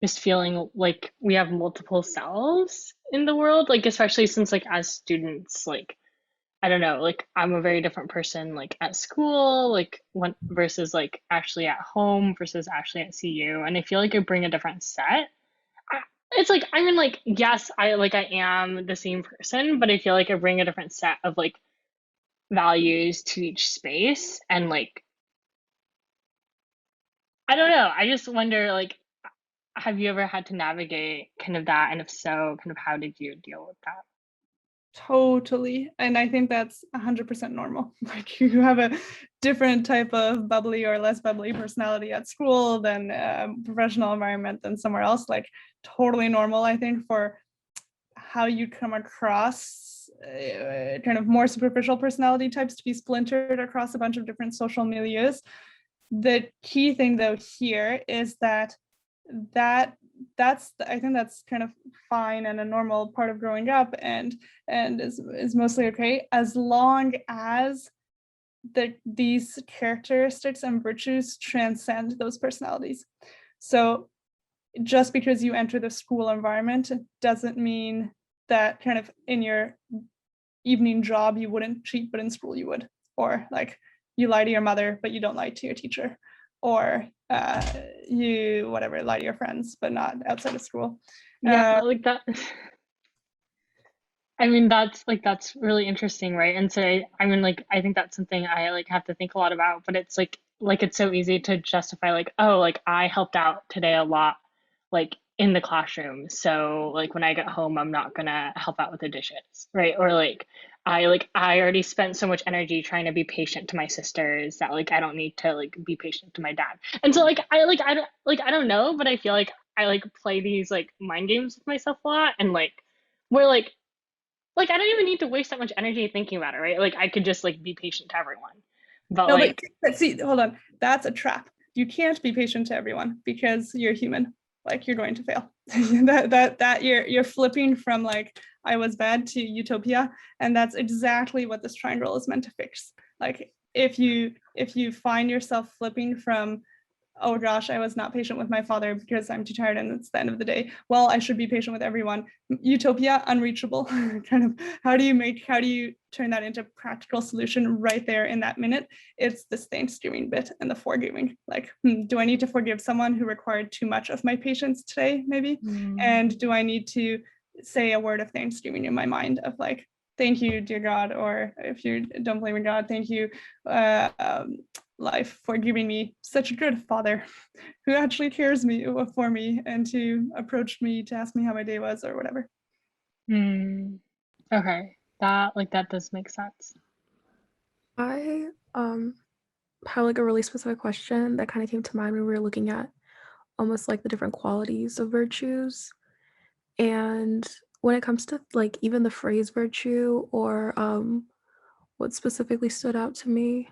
just feeling like we have multiple selves in the world, like especially since like as students, like I don't know, like I'm a very different person like at school, like when versus like actually at home versus actually at CU. And I feel like I bring a different set. It's like I mean like yes, I am the same person, but I feel like I bring a different set of like values to each space and like I don't know. I just wonder like have you ever had to navigate kind of that? And if so, kind of how did you deal with that? Totally. And I think that's 100% normal. Like you have a different type of bubbly or less bubbly personality at school than professional environment than somewhere else. Like totally normal, I think, for how you come across kind of more superficial personality types to be splintered across a bunch of different social milieus. The key thing though here is that I think that's kind of fine and a normal part of growing up and is mostly okay as long as these characteristics and virtues transcend those personalities. So just because you enter the school environment doesn't mean that kind of in your evening job you wouldn't cheat, but in school you would, or like you lie to your mother but you don't lie to your teacher, or you whatever lie to your friends but not outside of school. Yeah, like that. I mean, that's really interesting, right? And so I mean, like I think that's something I like have to think a lot about. But it's like it's so easy to justify like, oh, like I helped out today a lot, like in the classroom. So like when I get home, I'm not gonna help out with the dishes, right? Or like I already spent so much energy trying to be patient to my sisters that like I don't need to like be patient to my dad. And so I don't know, but I feel like I like play these like mind games with myself a lot, and like we're like I don't even need to waste that much energy thinking about it, right? Like I could just like be patient to everyone. But no, like but see, hold on, that's a trap. You can't be patient to everyone because you're human. Like you're going to fail. that you're flipping from like I was bad to utopia, and that's exactly what this triangle is meant to fix. Like if you find yourself flipping from, oh gosh, I was not patient with my father because I'm too tired and it's the end of the day, well, I should be patient with everyone. Utopia, unreachable. Kind of how do you turn that into practical solution right there in that minute? It's this Thanksgiving bit and the forgiving. Like, do I need to forgive someone who required too much of my patience today, maybe? And do I need to say a word of thanksgiving in my mind of like, thank you, dear God, or if you don't believe in God, thank you, life, for giving me such a good father who actually cares for me and to approach me to ask me how my day was or whatever. okay, that does make sense. I have like a really specific question that kind of came to mind when we were looking at almost like the different qualities of virtues. And when it comes to like even the phrase virtue or what specifically stood out to me,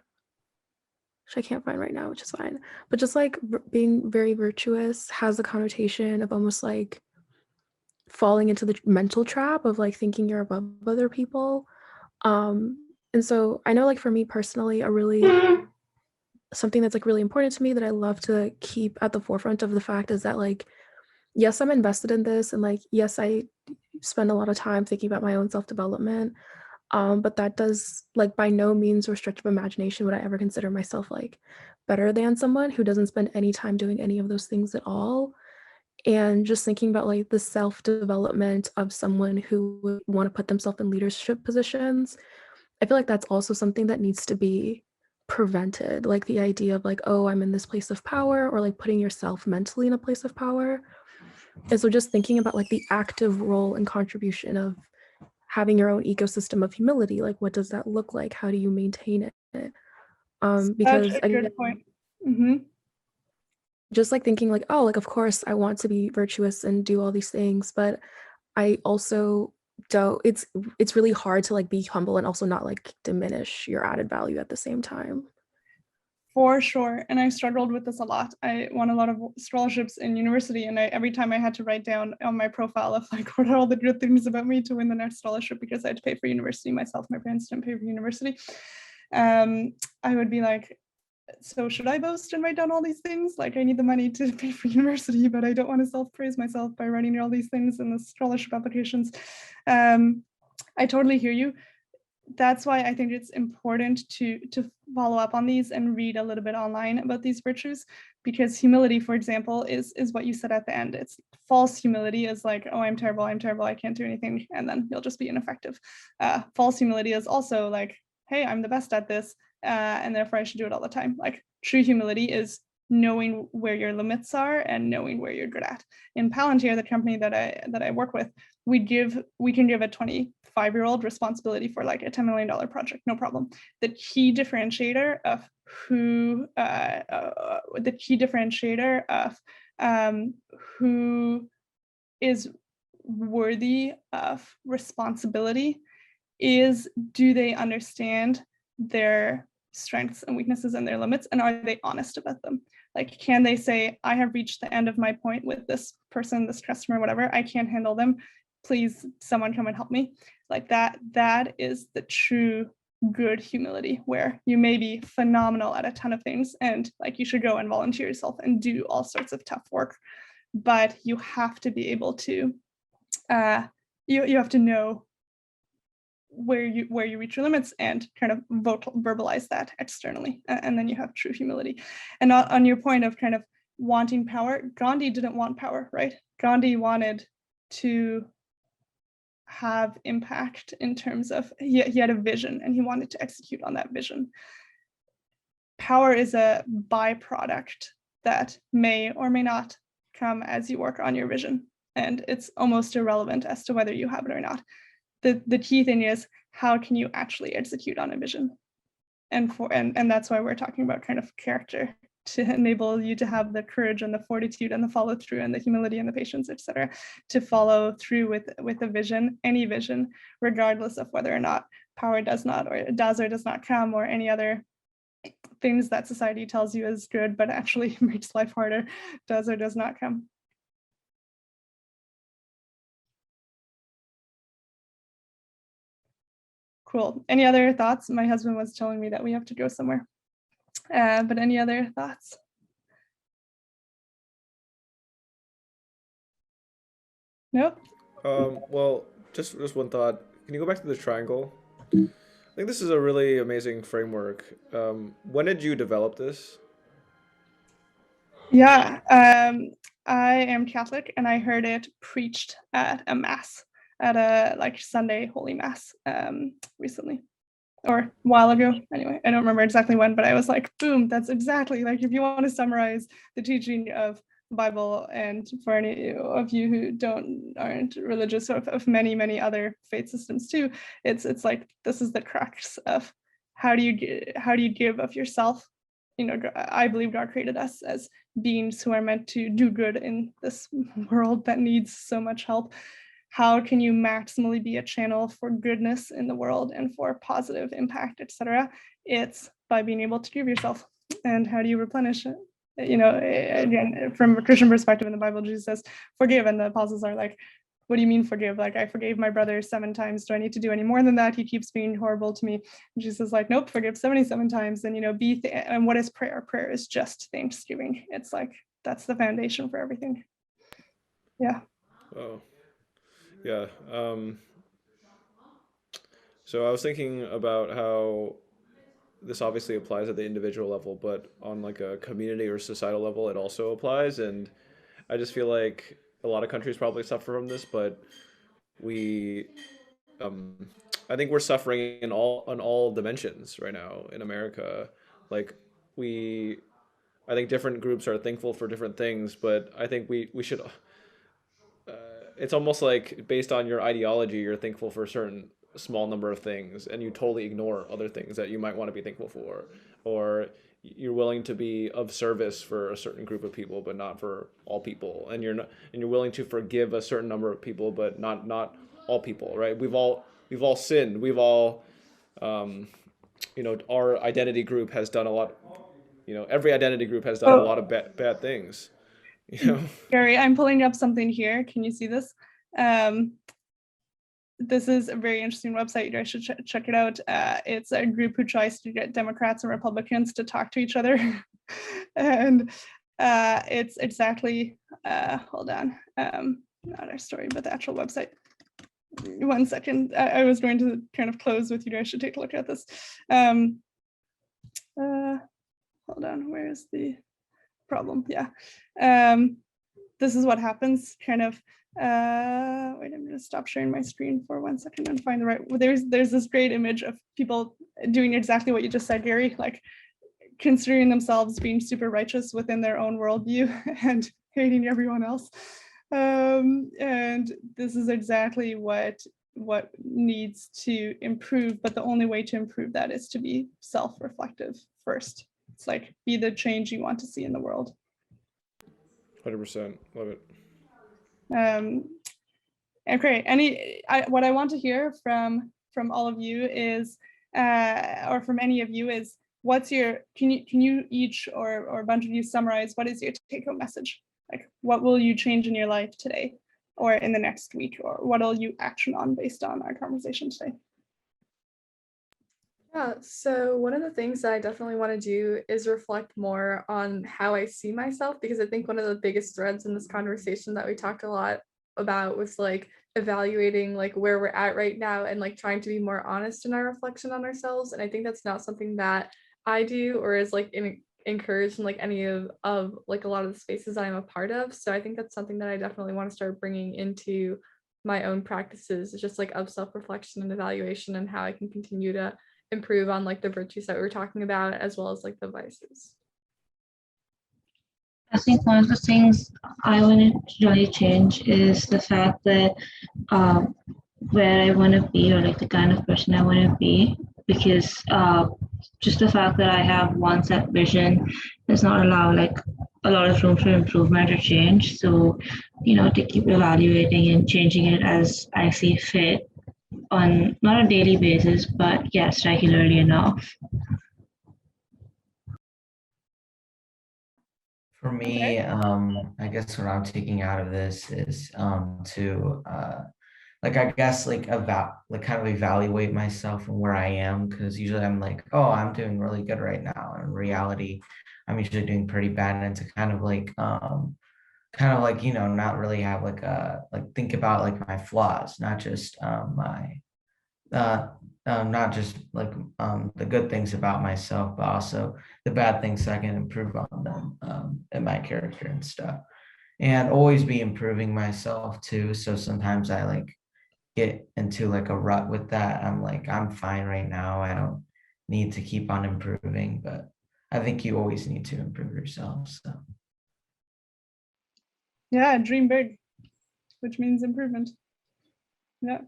which I can't find right now, which is fine, but just like being very virtuous has a connotation of almost like falling into the mental trap of like thinking you're above other people. And so I know like for me personally, a really something that's like really important to me that I love to keep at the forefront of the fact is that like, yes, I'm invested in this, and like, yes, I spend a lot of time thinking about my own self-development. But that does like by no means or stretch of imagination would I ever consider myself like better than someone who doesn't spend any time doing any of those things at all. And just thinking about like the self-development of someone who would want to put themselves in leadership positions, I feel like that's also something that needs to be prevented. Like the idea of like, oh, I'm in this place of power, or like putting yourself mentally in a place of power. And so just thinking about like the active role and contribution of having your own ecosystem of humility, like what does that look like? How do you maintain it? Because Such a good point. Mm-hmm. Just like thinking like, oh, like of course I want to be virtuous and do all these things, but I also don't, it's really hard to like be humble and also not like diminish your added value at the same time. For sure. And I struggled with this a lot. I won a lot of scholarships in university, and every time I had to write down on my profile of like what are all the good things about me to win the next scholarship, because I had to pay for university myself. My parents didn't pay for university. I would be like, so should I boast and write down all these things? Like, I need the money to pay for university, but I don't want to self-praise myself by writing all these things in the scholarship applications. I totally hear you. That's why I think it's important to follow up on these and read a little bit online about these virtues, because humility, for example, is what you said at the end. It's false humility is like, oh, I'm terrible, I can't do anything, and then you'll just be ineffective. False humility is also like, hey, I'm the best at this, and therefore I should do it all the time. Like, true humility is knowing where your limits are and knowing where you're good at. In Palantir, the company that I work with, we can give a 25-year-old responsibility for like a $10 million project, no problem. The key differentiator of who is worthy of responsibility is, do they understand their strengths and weaknesses and their limits, and are they honest about them? Like, can they say, I have reached the end of my point with this person, this customer, whatever, I can't handle them, please someone come and help me? Like that is the true good humility, where you may be phenomenal at a ton of things and like you should go and volunteer yourself and do all sorts of tough work, but you have to be able to you have to know where you reach your limits and kind of verbalize that externally, and then you have true humility. And on your point of kind of wanting power, Gandhi didn't want power, right? Gandhi wanted to have impact in terms of he had a vision and he wanted to execute on that vision. Power is a byproduct that may or may not come as you work on your vision, and it's almost irrelevant as to whether you have it or not. The key thing is, how can you actually execute on a vision? And that's why we're talking about kind of character, to enable you to have the courage and the fortitude and the follow through and the humility and the patience, etc., to follow through with a vision, any vision, regardless of whether or not power does or does not come, or any other things that society tells you is good but actually makes life harder, does or does not come. Cool. Any other thoughts? My husband was telling me that we have to go somewhere. But any other thoughts? Nope. Well, just one thought. Can you go back to the triangle? I think this is a really amazing framework. When did you develop this? Yeah, I am Catholic, and I heard it preached at a mass, at a like Sunday Holy Mass, recently, or a while ago. Anyway, I don't remember exactly when, but I was like, boom, that's exactly, like, if you want to summarize the teaching of the Bible, and for any of you who aren't religious, of many other faith systems too, it's like, this is the crux of how do you give of yourself. You know, I believe God created us as beings who are meant to do good in this world that needs so much help. How can you maximally be a channel for goodness in the world and for positive impact, etc.? It's by being able to give yourself. And how do you replenish it? You know, again, from a Christian perspective, in the Bible, Jesus says, forgive. And the apostles are like, what do you mean forgive? Like, I forgave my brother 7 times. Do I need to do any more than that? He keeps being horrible to me. And Jesus is like, nope, forgive 77 times. And, you know, and what is prayer? Prayer is just thanksgiving. It's like, that's the foundation for everything. Yeah. Oh, yeah. So I was thinking about how this obviously applies at the individual level, but on like a community or societal level, it also applies. And I just feel like a lot of countries probably suffer from this, but we, I think we're suffering on all dimensions right now in America. Like I think different groups are thankful for different things, but I think we should. It's almost like based on your ideology, you're thankful for a certain small number of things, and you totally ignore other things that you might want to be thankful for, or you're willing to be of service for a certain group of people, but not for all people, and you're willing to forgive a certain number of people, but not all people, right? We've all sinned. We've all, our identity group has done a lot. every identity group has done a lot of bad things. Gary, I'm pulling up something here. Can you see this? This is a very interesting website. You guys should check it out. It's a group who tries to get Democrats and Republicans to talk to each other. And it's exactly, hold on, not our story, but the actual website. 1 second. I was going to kind of close with you guys should take a look at this. Hold on, where is the problem? Yeah. This is what happens, kind of, wait, I'm gonna stop sharing my screen for 1 second and find the right, there's this great image of people doing exactly what you just said, Gary, like considering themselves being super righteous within their own worldview and hating everyone else. And this is exactly what needs to improve, but the only way to improve that is to be self-reflective first. It's like, be the change you want to see in the world. 100%, love it. Okay, what I want to hear from all of you is, or from any of you is, can you each or a bunch of you summarize what is your take-home message? Like, what will you change in your life today or in the next week, or what will you action on based on our conversation today? Yeah, so one of the things that I definitely want to do is reflect more on how I see myself, because I think one of the biggest threads in this conversation that we talk a lot about was like evaluating like where we're at right now and like trying to be more honest in our reflection on ourselves. And I think that's not something that I do or is like encouraged in like any of like a lot of the spaces I'm a part of. So I think that's something that I definitely want to start bringing into my own practices, just like of self-reflection and evaluation, and how I can continue to improve on like the virtues that we were talking about, as well as like the vices. I think one of the things I want to really change is the fact that where I want to be, or like the kind of person I want to be, because just the fact that I have one set vision does not allow like a lot of room for improvement or change. So, to keep evaluating and changing it as I see fit on not a daily basis, but yes, regularly enough. For me, I guess what I'm taking out of this is to like, I guess like kind of evaluate myself and where I am, because usually I'm like, oh, I'm doing really good right now. In reality, I'm usually doing pretty bad, and to kind of like not really have like think about like my flaws, not just not just like the good things about myself, but also the bad things so I can improve on them in my character and stuff, and always be improving myself too. So sometimes I like get into like a rut with that. I'm like, I'm fine right now. I don't need to keep on improving, but I think you always need to improve yourself. So yeah, dream big, which means improvement. Yeah.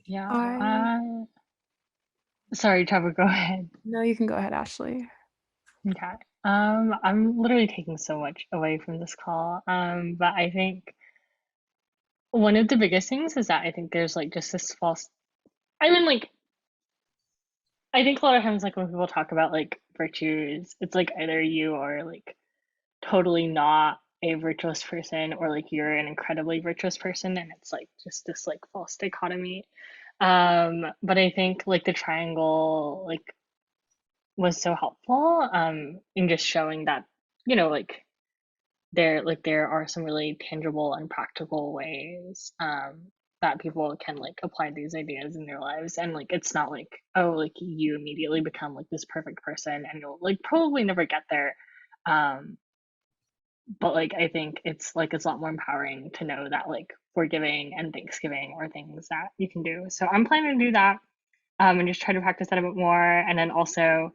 Yeah. Sorry, Chabu, go ahead. No, you can go ahead, Ashley. Okay. I'm literally taking so much away from this call. But I think one of the biggest things is that I think there's like just this false, I mean, like, I think a lot of times, like, when people talk about like virtues, it's like either you are like totally not a virtuous person, or like you're an incredibly virtuous person, and it's like just this like false dichotomy. But I think like the triangle like was so helpful in just showing that, like there are some really tangible and practical ways that people can like apply these ideas in their lives. And like it's not like, oh, like you immediately become like this perfect person and you'll like probably never get there. But like I think it's a lot more empowering to know that like forgiving and Thanksgiving are things that you can do. So I'm planning to do that and just try to practice that a bit more. And then also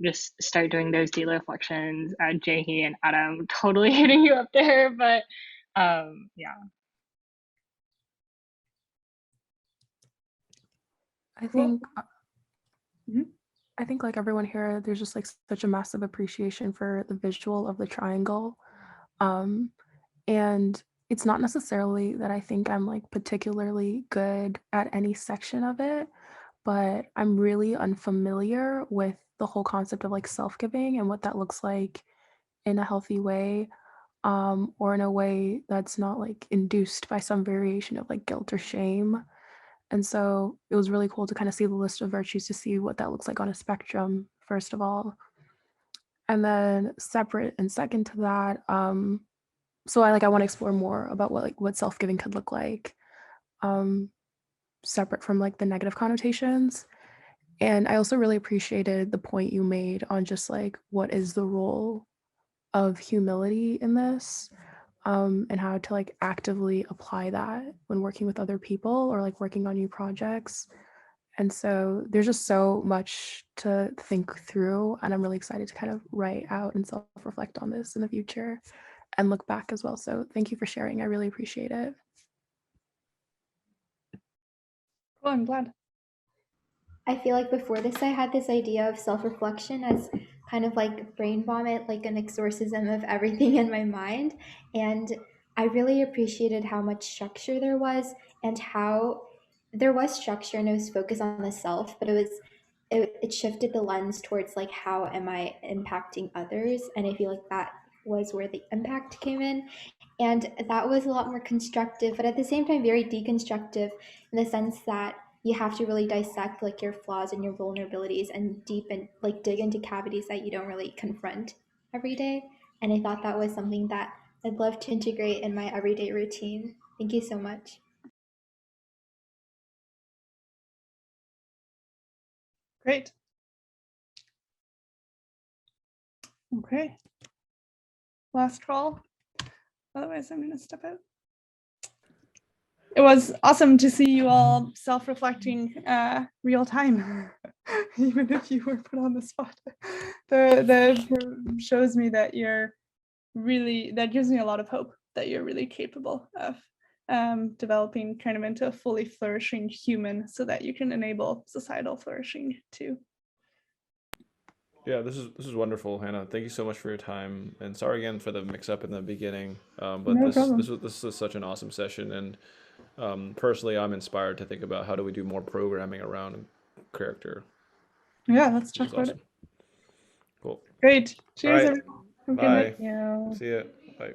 just start doing those daily reflections. Jae-Hee and Adam, totally hitting you up there, but yeah. I think like everyone here, there's just like such a massive appreciation for the visual of the triangle. And it's not necessarily that I think I'm like particularly good at any section of it, but I'm really unfamiliar with the whole concept of like self-giving and what that looks like in a healthy way, or in a way that's not like induced by some variation of like guilt or shame. And so it was really cool to kind of see the list of virtues to see what that looks like on a spectrum, first of all. And then separate and second to that, so I want to explore more about what self-giving could look like, um, separate from like the negative connotations. And I also really appreciated the point you made on just like what is the role of humility in this, and how to like actively apply that when working with other people or like working on new projects. And so there's just so much to think through, and I'm really excited to kind of write out and self-reflect on this in the future and look back as well. So thank you for sharing. I really appreciate it. Well, I'm glad. I feel like before this, I had this idea of self-reflection as kind of like brain vomit, like an exorcism of everything in my mind. And I really appreciated how much structure there was, and how there was structure and it was focused on the self, but it shifted the lens towards like, how am I impacting others? And I feel like that was where the impact came in. And that was a lot more constructive, but at the same time, very deconstructive, in the sense that you have to really dissect like your flaws and your vulnerabilities and deepen, like dig into cavities that you don't really confront every day. And I thought that was something that I'd love to integrate in my everyday routine. Thank you so much. Great. Okay. Last call. Otherwise, I'm going to step out. It was awesome to see you all self-reflecting real time, even if you were put on the spot. The shows me that that gives me a lot of hope that you're really capable of developing kind of into a fully flourishing human, so that you can enable societal flourishing too. Yeah, this is wonderful, Hannah. Thank you so much for your time, and sorry again for the mix-up in the beginning. But No this problem. this was such an awesome session, and personally, I'm inspired to think about how do we do more programming around character. Yeah, let's This talk is about awesome. it. Cool. Great. All Cheers, right. everyone. Have a good Bye. night. Yeah. See ya. Bye.